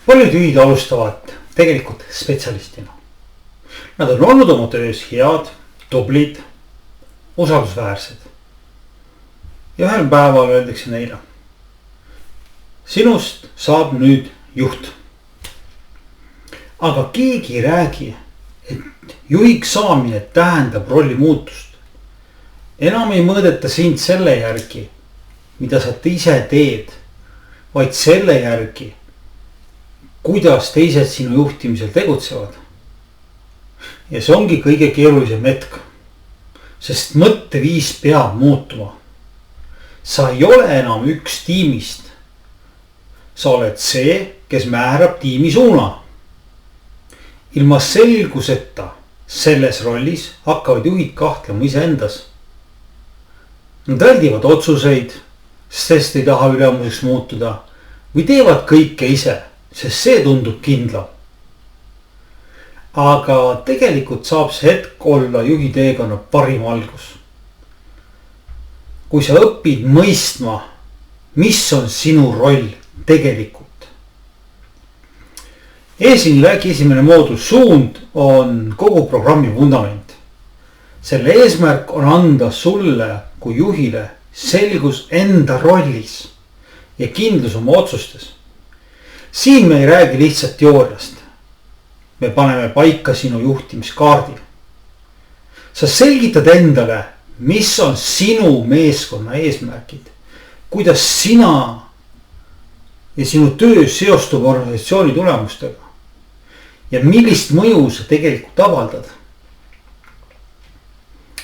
Paljud juhid alustavad tegelikult spetsialistina. Nad on olnud oma töös head, tublid, usaldusväärsed. Ja ühel päeval öeldakse neile: sinust saab nüüd juht. Aga keegi ei räägi, et juhiks saamine tähendab rolli muutust. Enam ei mõõdeta sind selle järgi, mida sa ise teed, vaid selle järgi, kuidas teised sinu juhtimisel tegutsevad. Ja see ongi kõige keerulisem hetk, sest mõtteviis peab muutuma. Sa ei ole enam üks tiimist. Sa oled see, kes määrab tiimi suuna. Ilma selguseta selles rollis hakkavad juhid kahtlema iseendas. Nad väldivad otsuseid, sest ei taha ülemuseks muutuda, või teevad kõike ise, sest see tundub kindlam. Aga tegelikult saab see hetk olla juhi teekonna parim algus. Kui sa õpid mõistma, mis on sinu roll tegelikult. Eesini vägi esimene moodul suund on kogu programmi vundament. Selle eesmärk on anda sulle kui juhile selgus enda rollis ja kindlus oma otsustes. Siin me ei räägi lihtsalt teooriast. Me paneme paika sinu juhtimiskaardil. Sa selgitad endale, mis on sinu meeskonna eesmärgid, kuidas sina ja sinu töö seostub organisatsiooni tulemustega ja millist mõju sa tegelikult avaldad.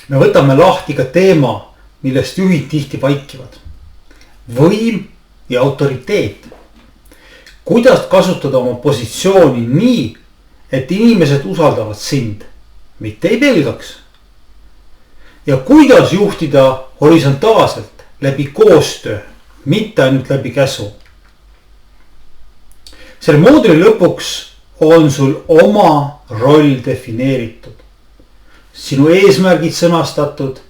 Me võtame lahti ka teema, millest juhid tihti vaikivad. Võim ja autoriteet. Kuidas kasutada oma positsiooni nii, et inimesed usaldavad sind, mitte ei pelgaks. Ja kuidas juhtida horisontaalselt läbi koostöö, mitte ainult läbi käsu. Selle mooduli lõpuks on sul oma roll defineeritud. Sinu eesmärgid sõnastatud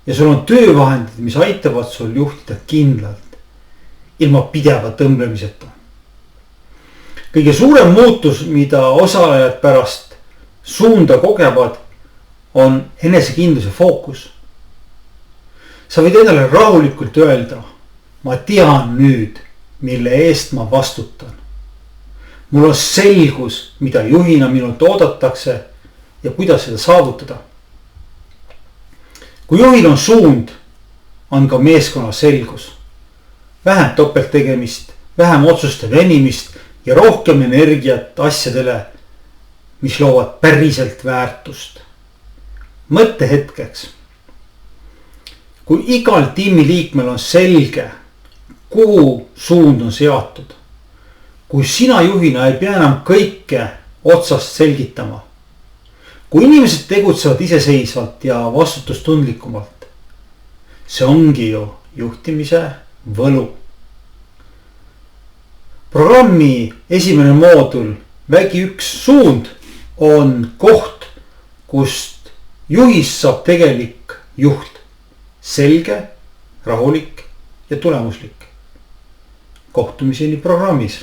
ja sul on töövahendid, mis aitavad sul juhtida kindlalt, ilma pideva tõmblemiseta. Kõige suurem muutus, mida osalejad pärast suunda kogevad, on enesekindluse fookus. Sa võid endale rahulikult öelda: ma tean nüüd, mille eest ma vastutan. Mul on selgus, mida juhina minult oodatakse ja kuidas seda saavutada. Kui juhil on suund, on ka meeskonna selgus. Vähem topelttegemist, vähem otsuste venimist ja rohkem energiat asjadele, mis loovad päriselt väärtust. Mõttehetkeks. Kui igal tiimi liikmel on selge, kuhu suund on seatud. Kui sina juhina ei pea enam kõike otsast selgitama. Kui inimesed tegutsevad iseseisvalt ja vastutustundlikumalt. See ongi ju juhtimise võlu. Programmi esimene moodul vägi 1 suund on koht, kust juhist saab tegelik juht. Selge, rahulik ja tulemuslik. Kohtumiseni programmis.